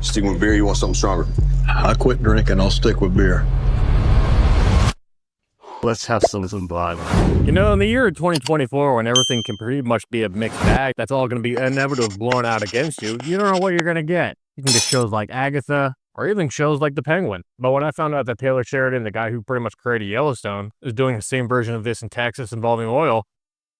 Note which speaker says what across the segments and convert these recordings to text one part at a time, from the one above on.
Speaker 1: Sticking with beer, you want something stronger?
Speaker 2: I quit drinking, I'll stick with beer.
Speaker 3: Let's have some vibe. You know, in the year of 2024, when everything can pretty much be a mixed bag, that's all going to be inevitably blown out against you. You don't know what you're going to get. You can get shows like Agatha, or even shows like The Penguin. But when I found out that Taylor Sheridan, the guy who pretty much created Yellowstone, is doing the same version of this in Texas involving oil,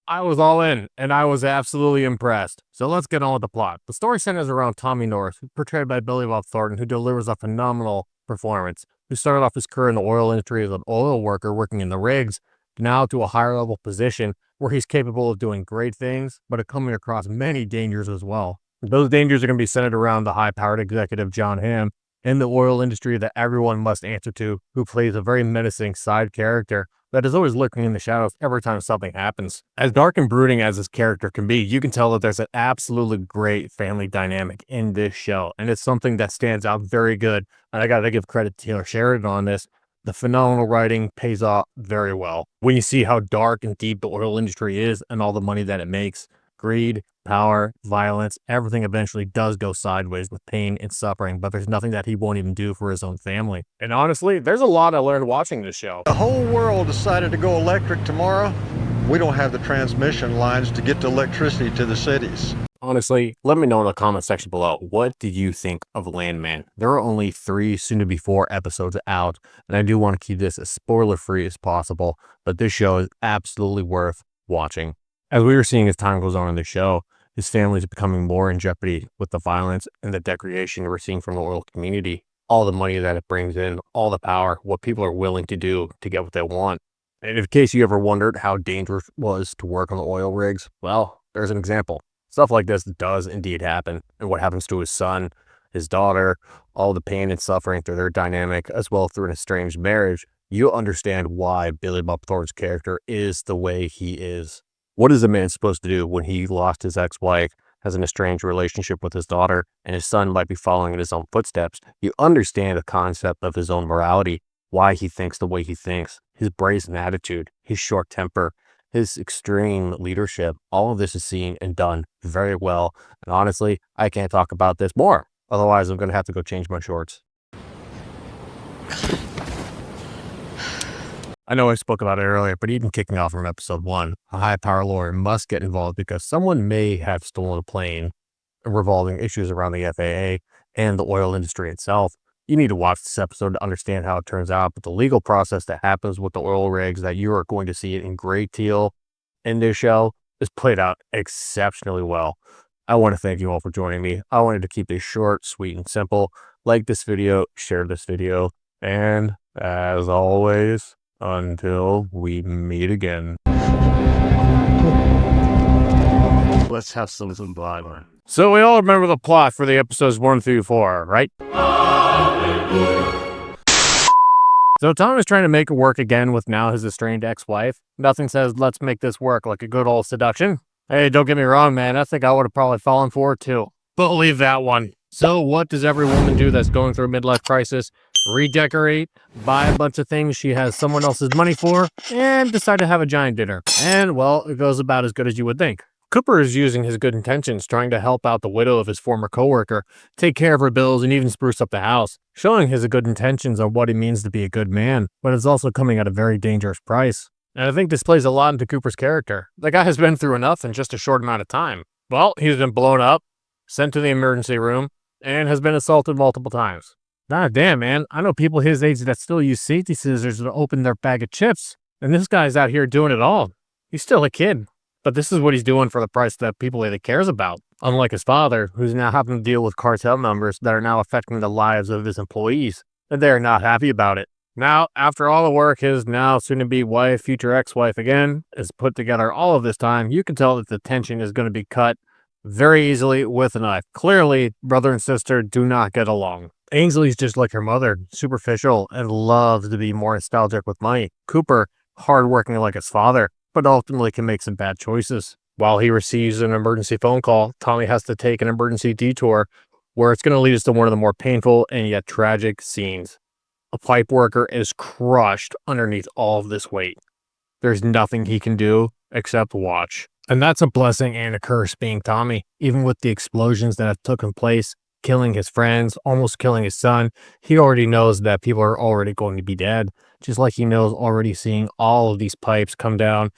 Speaker 3: I was all in, and I was absolutely impressed. So let's get on with the plot. The story centers around Tommy North, portrayed by Billy Bob Thornton, who delivers a phenomenal performance, who started off his career in the oil industry as an oil worker working in the rigs, now to a higher level position where he's capable of doing great things, but are coming across many dangers as well. Those dangers are going to be centered around the high-powered executive John Hamm in the oil industry that everyone must answer to, who plays a very menacing side character that is always lurking in the shadows every time something happens. As dark and brooding as this character can be, you can tell that there's an absolutely great family dynamic in this show, and it's something that stands out very good, and I gotta give credit to Taylor Sheridan on this. The phenomenal writing pays off very well. When you see how dark and deep the oil industry is and all the money that it makes, greed, power, violence, everything eventually does go sideways with pain and suffering, but there's nothing that he won't even do for his own family. And honestly, there's a lot I learned watching this show.
Speaker 2: The whole world decided to go electric tomorrow. We don't have the transmission lines to get the electricity to the cities.
Speaker 3: Honestly, let me know in the comment section below, what did you think of Landman? There are only 3, soon to be 4 episodes out, and I do want to keep this as spoiler-free as possible, but this show is absolutely worth watching. As we were seeing as time goes on in the show, his family is becoming more in jeopardy with the violence and the degradation we're seeing from the oil community. All the money that it brings in, all the power, what people are willing to do to get what they want. And in case you ever wondered how dangerous it was to work on the oil rigs, well, there's an example. Stuff like this does indeed happen. And what happens to his son, his daughter, all the pain and suffering through their dynamic, as well through an estranged marriage, you'll understand why Billy Bob Thornton's character is the way he is. What is a man supposed to do when he lost his ex-wife, has an estranged relationship with his daughter, and his son might be following in his own footsteps? You understand the concept of his own morality, why he thinks the way he thinks, his brazen attitude, his short temper, his extreme leadership. All of this is seen and done very well. And honestly, I can't talk about this more. Otherwise, I'm going to have to go change my shorts. I know I spoke about it earlier, but even kicking off from episode 1, a high-power lawyer must get involved because someone may have stolen a plane revolving issues around the FAA and the oil industry itself. You need to watch this episode to understand how it turns out, but the legal process that happens with the oil rigs that you are going to see in great deal in this show is played out exceptionally well. I want to thank you all for joining me. I wanted to keep this short, sweet, and simple. Like this video, share this video, and as always, until we meet again. Let's have some vibe. So we all remember the plot for the episodes 1 through 4, right? So Tom is trying to make it work again with now his estranged ex-wife. Nothing says let's make this work like a good old seduction. Hey, don't get me wrong, man. I think I would have probably fallen for it too. But leave that one. So what does every woman do that's going through a midlife crisis? Redecorate, buy a bunch of things she has someone else's money for, and decide to have a giant dinner. And, well, it goes about as good as you would think. Cooper is using his good intentions, trying to help out the widow of his former coworker, take care of her bills, and even spruce up the house, showing his good intentions on what it means to be a good man, but it's also coming at a very dangerous price. And I think this plays a lot into Cooper's character. The guy has been through enough in just a short amount of time. Well, he's been blown up, sent to the emergency room, and has been assaulted multiple times. God damn, man. I know people his age that still use safety scissors to open their bag of chips. And this guy's out here doing it all. He's still a kid. But this is what he's doing for the price that people that he cares about. Unlike his father, who's now having to deal with cartel members that are now affecting the lives of his employees. And they're not happy about it. Now, after all the work his now soon-to-be wife, future ex-wife again, is put together all of this time, you can tell that the tension is going to be cut very easily with a knife. Clearly, brother and sister do not get along. Ainsley's just like her mother, superficial and loves to be more nostalgic with money. Cooper, hardworking like his father, but ultimately can make some bad choices. While he receives an emergency phone call, Tommy has to take an emergency detour where it's going to lead us to one of the more painful and yet tragic scenes. A pipe worker is crushed underneath all of this weight. There's nothing he can do except watch. And that's a blessing and a curse being Tommy. Even with the explosions that have taken place, killing his friends, almost killing his son. He already knows that people are already going to be dead, just like he knows already seeing all of these pipes come down,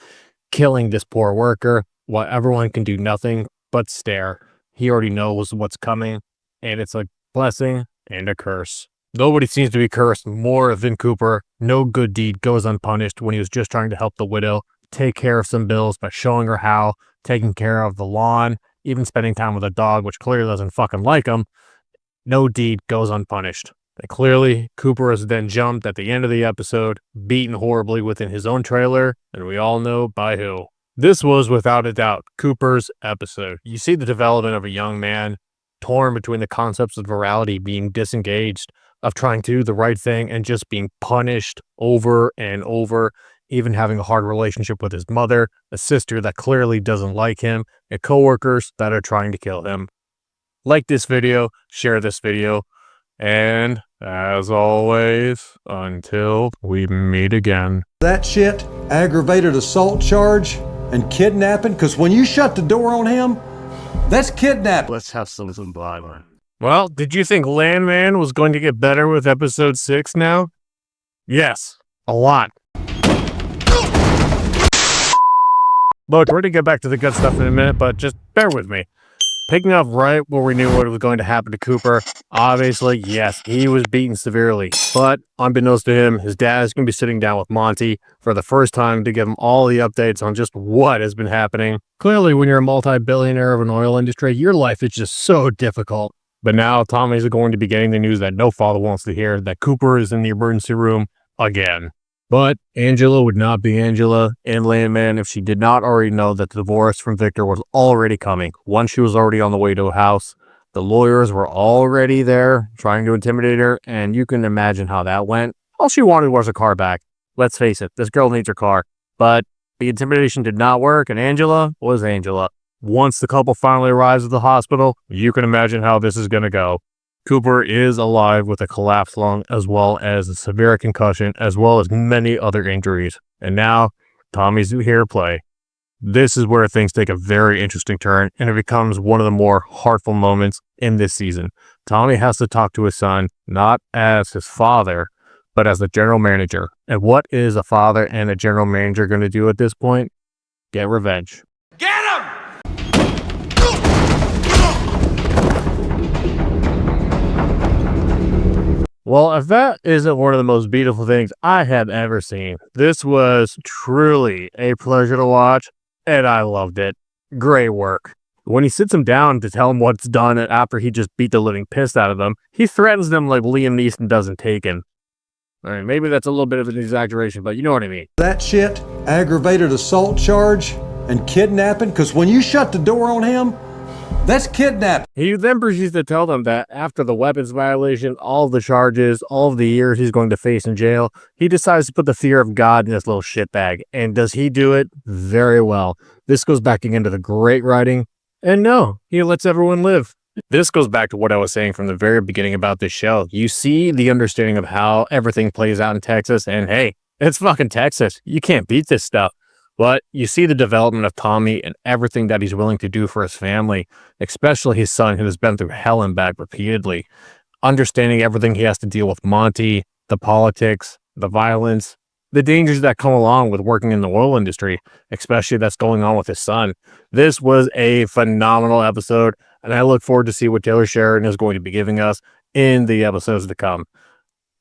Speaker 3: killing this poor worker, while everyone can do nothing but stare. He already knows what's coming, and it's a blessing and a curse. Nobody seems to be cursed more than Cooper. No good deed goes unpunished when he was just trying to help the widow take care of some bills by showing her how, taking care of the lawn, even spending time with a dog, which clearly doesn't fucking like him. No deed goes unpunished. And clearly, Cooper is then jumped at the end of the episode, beaten horribly within his own trailer, and we all know by who. This was, without a doubt, Cooper's episode. You see the development of a young man torn between the concepts of morality, being disengaged, of trying to do the right thing, and just being punished over and over, even having a hard relationship with his mother, a sister that clearly doesn't like him, and coworkers that are trying to kill him. Like this video, share this video, and as always, until we meet again.
Speaker 2: That shit, aggravated assault charge, and kidnapping, because when you shut the door on him, that's kidnapping.
Speaker 1: Let's have some Landman.
Speaker 3: Well, did you think Landman was going to get better with episode 6 now? Yes, a lot. Look, we're going to get back to the good stuff in a minute, but just bear with me. Picking up right where we knew what was going to happen to Cooper, obviously, yes, he was beaten severely. But unbeknownst to him, his dad is going to be sitting down with Monty for the first time to give him all the updates on just what has been happening. Clearly, when you're a multi-billionaire of an oil industry, your life is just so difficult. But now Tommy's going to be getting the news that no father wants to hear, that Cooper is in the emergency room again. But Angela would not be Angela in Landman if she did not already know that the divorce from Victor was already coming. Once she was already on the way to a house, the lawyers were already there trying to intimidate her, and you can imagine how that went. All she wanted was a car back. Let's face it, this girl needs her car. But the intimidation did not work, and Angela was Angela. Once the couple finally arrives at the hospital, you can imagine how this is going to go. Cooper is alive with a collapsed lung, as well as a severe concussion, as well as many other injuries. And now, Tommy's here to play. This is where things take a very interesting turn, and it becomes one of the more heartful moments in this season. Tommy has to talk to his son, not as his father, but as the general manager. And what is a father and a general manager going to do at this point? Get revenge.
Speaker 4: Get him!
Speaker 3: Well, if that isn't one of the most beautiful things I have ever seen, this was truly a pleasure to watch, and I loved it. Great work. When he sits him down to tell him what's done after he just beat the living piss out of them, he threatens them like Liam Neeson does in Taken. I mean, maybe that's a little bit of an exaggeration, but you know what I mean.
Speaker 2: That shit, aggravated assault charge, and kidnapping, because when you shut the door on him, that's kidnapping.
Speaker 3: He then proceeds to tell them that after the weapons violation, all of the charges, all of the years he's going to face in jail, he decides to put the fear of God in this little shitbag. And does he do it? Very well. This goes back again to the great writing. And no, he lets everyone live. This goes back to what I was saying from the very beginning about this show. You see the understanding of how everything plays out in Texas, and hey, it's fucking Texas. You can't beat this stuff. But you see the development of Tommy and everything that he's willing to do for his family, especially his son who has been through hell and back repeatedly. Understanding everything he has to deal with Monty, the politics, the violence, the dangers that come along with working in the oil industry, especially that's going on with his son. This was a phenomenal episode, and I look forward to see what Taylor Sheridan is going to be giving us in the episodes to come.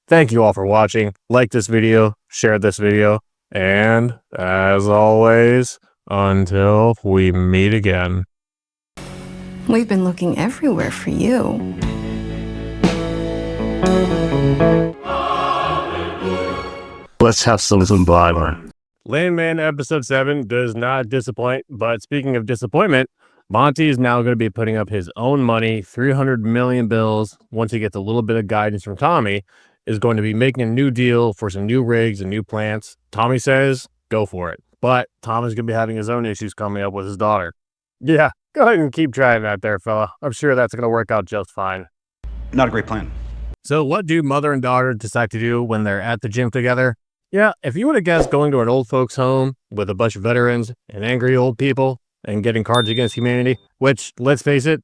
Speaker 3: Thank you all for watching. Like this video, share this video, and as always, until we meet again.
Speaker 5: We've been looking everywhere for you.
Speaker 1: Let's have some Landman.
Speaker 3: Landman episode 7 does not disappoint, but speaking of disappointment, Monty is now going to be putting up his own money, 300 million bills, once he gets a little bit of guidance from Tommy, is going to be making a new deal for some new rigs and new plants. Tommy says, go for it. But Tommy's going to be having his own issues coming up with his daughter. Yeah, go ahead and keep trying that there, fella. I'm sure that's going to work out just fine.
Speaker 4: Not a great plan.
Speaker 3: So what do mother and daughter decide to do when they're at the gym together? Yeah, if you would have guessed going to an old folks home with a bunch of veterans and angry old people and getting Cards Against Humanity, which, let's face it,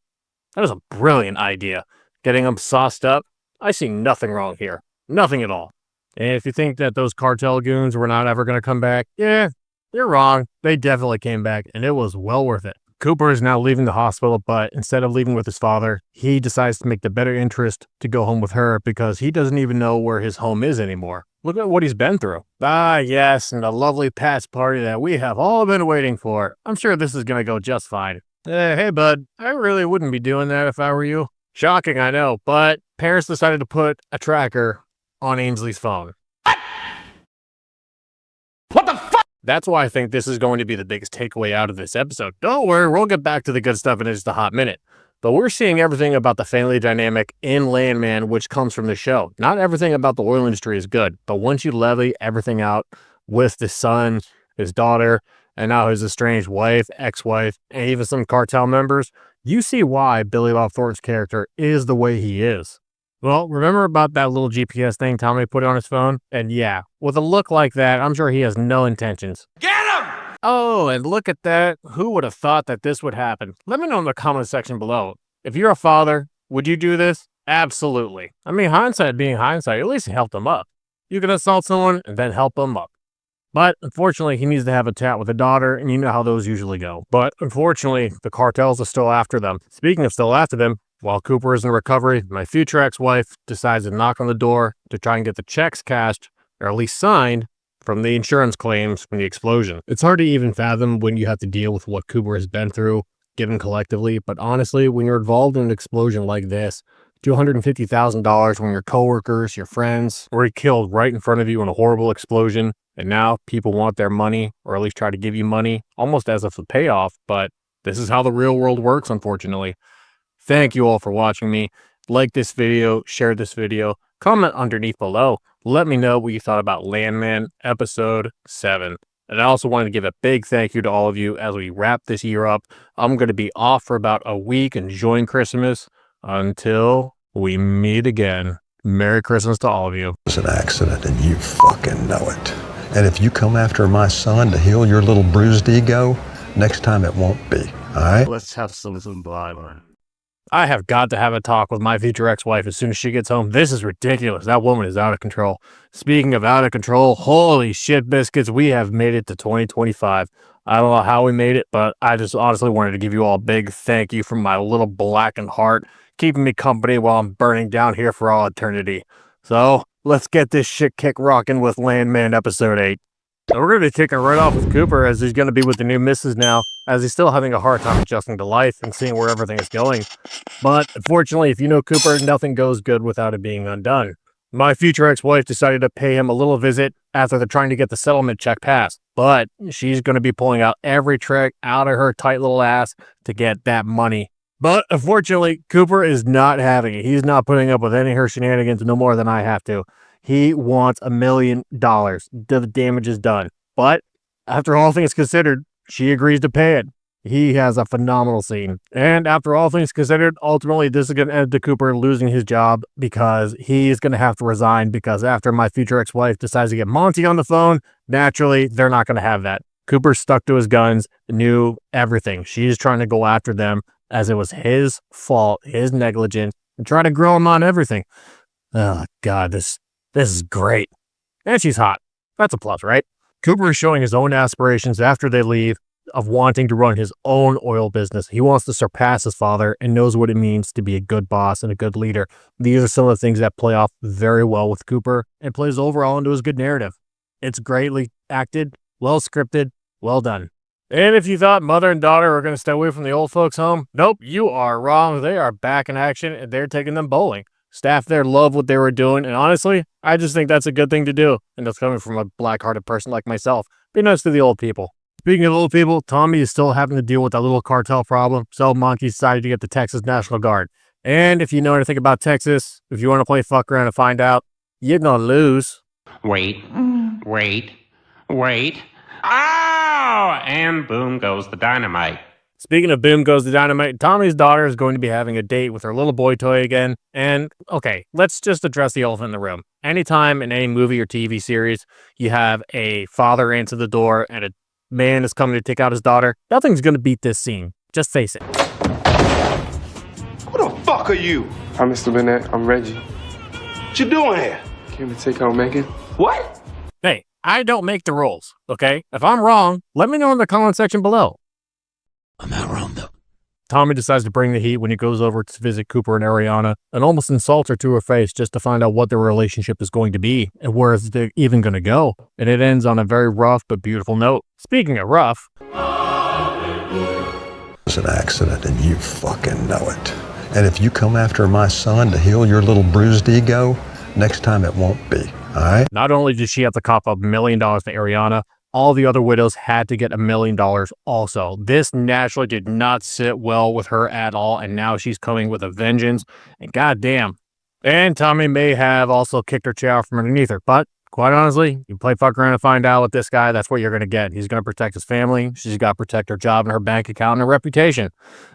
Speaker 3: that was a brilliant idea. getting them sauced up, I see nothing wrong here. Nothing at all. And if you think that those cartel goons were not ever going to come back, yeah, you're wrong. They definitely came back, and it was well worth it. Cooper is now leaving the hospital, but instead of leaving with his father, he decides to make the better interest to go home with her because he doesn't even know where his home is anymore. Look at what he's been through. Ah, yes, and the lovely patch party that we have all been waiting for. I'm sure this is going to go just fine. Hey, bud, I really wouldn't be doing that if I were you. Shocking, I know, but parents decided to put a tracker on Ainsley's phone.
Speaker 4: What the fuck?
Speaker 3: That's why I think this is going to be the biggest takeaway out of this episode. Don't worry, we'll get back to the good stuff in just a hot minute. But we're seeing everything about the family dynamic in Landman, which comes from the show. Not everything about the oil industry is good, but once you levy everything out with the son, his daughter, and now his estranged wife, ex-wife, and even some cartel members, you see why Billy Bob Thornton's character is the way he is. Well, remember about that little GPS thing Tommy put on his phone? And yeah, with a look like that, I'm sure he has no intentions.
Speaker 4: Get him!
Speaker 3: Oh, and look at that. Who would have thought that this would happen? Let me know in the comment section below. If you're a father, would you do this? Absolutely. I mean, hindsight being hindsight, at least help them up. You can assault someone and then help them up. But unfortunately, he needs to have a chat with a daughter, and you know how those usually go. But unfortunately, the cartels are still after them. Speaking of still after them, while Cooper is in recovery, my future ex-wife decides to knock on the door to try and get the checks cashed, or at least signed, from the insurance claims from the explosion. It's hard to even fathom when you have to deal with what Cooper has been through, given collectively, but honestly, when you're involved in an explosion like this, $250,000 when your coworkers, your friends, were killed right in front of you in a horrible explosion, and now people want their money, or at least try to give you money, almost as if a payoff, but this is how the real world works, unfortunately. Thank you all for watching me. Like this video, share this video, comment underneath below. Let me know what you thought about Landman Episode 7. And I also wanted to give a big thank you to all of you as we wrap this year up. I'm going to be off for about a week enjoying Christmas until we meet again. Merry Christmas to all of you.
Speaker 2: It was an accident and you fucking know it. And if you come after my son to heal your little bruised ego, next time it won't be, all right?
Speaker 1: Let's have some Landman.
Speaker 3: I have got to have a talk with my future ex-wife as soon as she gets home. This is ridiculous. That woman is out of control. Speaking of out of control, holy shit biscuits, we have made it to 2025. I don't know how we made it, but I just honestly wanted to give you all a big thank you from my little blackened heart, keeping me company while I'm burning down here for all eternity. So, let's get this shit kick rocking with Landman Episode 8. So we're going to be kicking right off with Cooper as he's going to be with the new missus now, as he's still having a hard time adjusting to life and seeing where everything is going. But unfortunately, if you know Cooper, nothing goes good without it being undone. My future ex-wife decided to pay him a little visit after they're trying to get the settlement check passed, but she's going to be pulling out every trick out of her tight little ass to get that money. But unfortunately, Cooper is not having it. He's not putting up with any of her shenanigans no more than I have to. He wants $1 million. The damage is done. But after all things considered, she agrees to pay it. He has a phenomenal scene. And after all things considered, ultimately this is going to end to Cooper losing his job because he's going to have to resign because after my future ex-wife decides to get Monty on the phone, naturally they're not going to have that. Cooper stuck to his guns, knew everything. She's trying to go after them as it was his fault, his negligence, and trying to grill him on everything. Oh, God, this is great. And she's hot. That's a plus, right? Cooper is showing his own aspirations after they leave of wanting to run his own oil business. He wants to surpass his father and knows what it means to be a good boss and a good leader. These are some of the things that play off very well with Cooper and plays overall into his good narrative. It's greatly acted, well scripted, well done. And if you thought mother and daughter were going to stay away from the old folks' home, nope, you are wrong. They are back in action and they're taking them bowling. Staff there love what they were doing, and honestly, I just think that's a good thing to do. And that's coming from a black-hearted person like myself. Be nice to the old people. Speaking of old people, Tommy is still having to deal with that little cartel problem, so Monty decided to get the Texas National Guard. And if you know anything about Texas, if you want to play fuck around and find out, you're gonna lose.
Speaker 6: Wait. Oh! And boom goes the dynamite.
Speaker 3: Speaking of boom goes the dynamite, Tommy's daughter is going to be having a date with her little boy toy again. And, okay, let's just address the elephant in the room. Anytime in any movie or TV series, you have a father answer the door and a man is coming to take out his daughter, nothing's going to beat this scene. Just face it.
Speaker 4: Who the fuck are you?
Speaker 7: Hi, Mr. Bennett. I'm Reggie.
Speaker 4: What you doing here?
Speaker 7: Came to take home Megan.
Speaker 4: What?
Speaker 3: Hey, I don't make the rules, okay? If I'm wrong, let me know in the comment section below.
Speaker 1: I'm not wrong, though.
Speaker 3: Tommy decides to bring the heat when he goes over to visit Cooper and Ariana and almost insults her to her face just to find out what their relationship is going to be and where it's even going to go. And it ends on a very rough but beautiful note. Speaking of rough,
Speaker 2: It's an accident and you fucking know it. And if you come after my son to heal your little bruised ego, next time it won't be, all right?
Speaker 3: not only did she have to cop up $1 million to Ariana, all the other widows had to get $1 million also. This naturally did not sit well with her at all, and now she's coming with a vengeance, and goddamn. And Tommy may have also kicked her chair out from underneath her, but quite honestly, you play fuck around and find out with this guy, that's what you're going to get. He's going to protect his family, she's got to protect her job and her bank account and her reputation.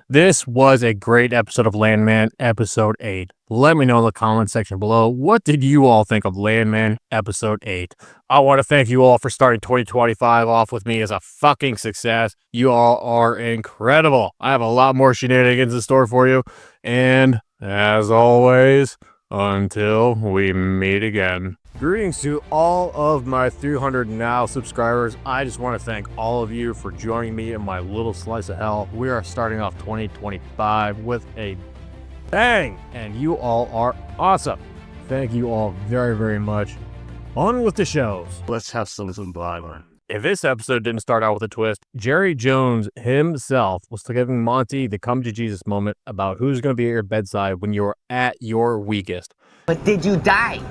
Speaker 3: This was a great episode of Landman, episode 8. Let me know in the comment section below, what did you all think of Landman, episode 8? I want to thank you all for starting 2025 off with me as a fucking success. You all are incredible. I have a lot more shenanigans in store for you. And as always, until we meet again. Greetings to all of my 300 now subscribers. I just want to thank all of you for joining me in my little slice of hell. We are starting off 2025 with a bang, and you all are awesome. Thank you all very, very much. On with the shows.
Speaker 1: Let's have some glamour.
Speaker 3: If this episode didn't start out with a twist, Jerry Jones himself was giving Monty the come to Jesus moment about who's going to be at your bedside when you're at your weakest.
Speaker 8: But did you die?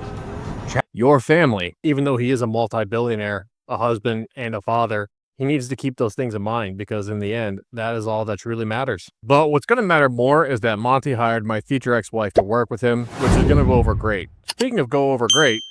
Speaker 3: Your family. Even though he is a multi-billionaire, a husband, and a father, he needs to keep those things in mind because in the end, that is all that truly matters. But what's going to matter more is that Monty hired my future ex-wife to work with him, which is going to go over great. Speaking of go over great,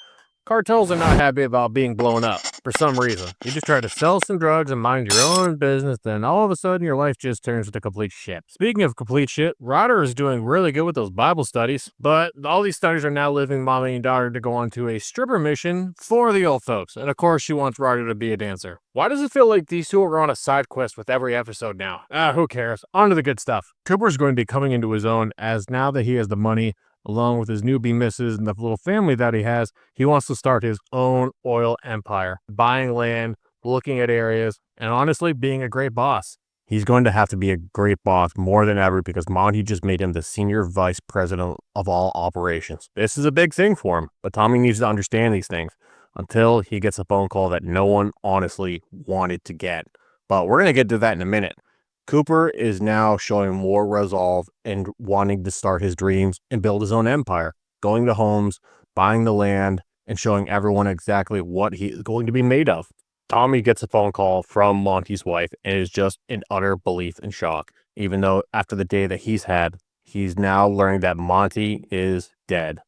Speaker 3: cartels are not happy about being blown up for some reason. You just try to sell some drugs and mind your own business, then all of a sudden your life just turns into complete shit. Speaking of complete shit, Ryder is doing really good with those Bible studies, but all these studies are now leaving mommy and daughter to go on to a stripper mission for the old folks. And of course, she wants Ryder to be a dancer. Why does it feel like these two are on a side quest with every episode now? Who cares? On to the good stuff. Cooper's going to be coming into his own as now that he has the money, along with his newbie missus and the little family that he has, he wants to start his own oil empire, buying land, looking at areas, and honestly, being a great boss. He's going to have to be a great boss more than ever because Monty just made him the senior vice president of all operations. This is a big thing for him, but Tommy needs to understand these things until he gets a phone call that no one honestly wanted to get. But we're going to get to that in a minute. Cooper is now showing more resolve and wanting to start his dreams and build his own empire, going to homes, buying the land, and showing everyone exactly what he is going to be made of. Tommy gets a phone call from Monty's wife and is just in utter belief and shock, even though after the day that he's had, he's now learning that Monty is dead.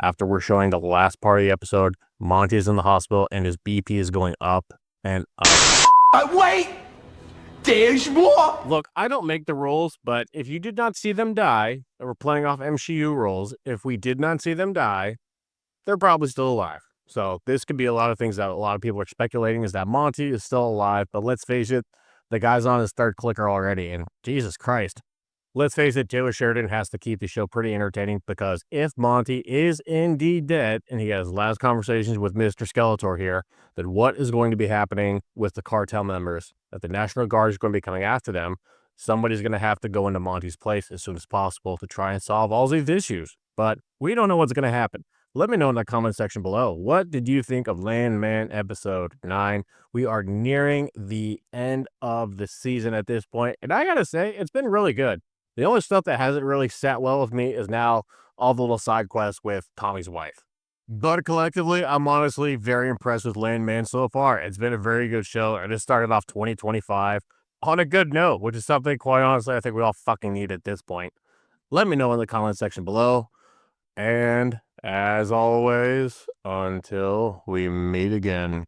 Speaker 3: After we're showing the last part of the episode, Monty is in the hospital and his BP is going up and up.
Speaker 8: Wait! There's more!
Speaker 3: Look, I don't make the rules, but if you did not see them die, and we're playing off MCU rules, if we did not see them die, they're probably still alive. So this could be a lot of things that a lot of people are speculating is that Monty is still alive, but let's face it, the guy's on his third clicker already, and Jesus Christ. Let's face it, Taylor Sheridan has to keep the show pretty entertaining because if Monty is indeed dead and he has last conversations with Mr. Skeletor here, then what is going to be happening with the cartel members? That the National Guard is going to be coming after them. Somebody's going to have to go into Monty's place as soon as possible to try and solve all these issues. But we don't know what's going to happen. Let me know in the comment section below. What did you think of Landman episode 9? We are nearing the end of the season at this point, and I gotta say, it's been really good. The only stuff that hasn't really sat well with me is now all the little side quests with Tommy's wife. But collectively, I'm honestly very impressed with Landman so far. It's been a very good show, and it started off 2025 on a good note, which is something, quite honestly, I think we all fucking need at this point. Let me know in the comment section below. And as always, until we meet again.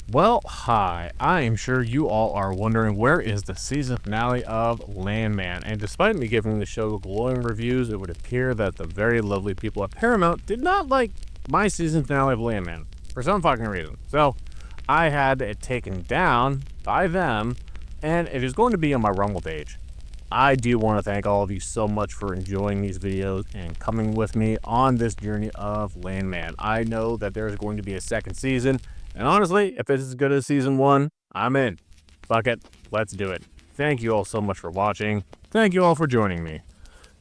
Speaker 3: Well, hi, I am sure you all are wondering where is the season finale of Landman, and despite me giving the show glowing reviews, it would appear that the very lovely people at Paramount did not like my season finale of Landman, for some fucking reason. So, I had it taken down by them, and it is going to be on my Rumble page. I do want to thank all of you so much for enjoying these videos and coming with me on this journey of Landman. I know that there's going to be a second season, and honestly, if it's as good as season 1, I'm in. Fuck it, let's do it. Thank you all so much for watching. Thank you all for joining me.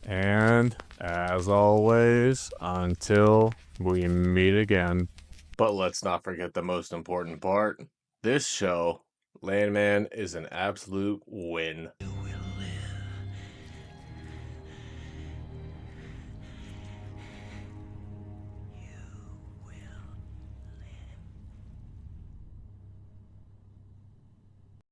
Speaker 3: And as always, until we meet again. But let's not forget the most important part. This show, Landman, is an absolute win.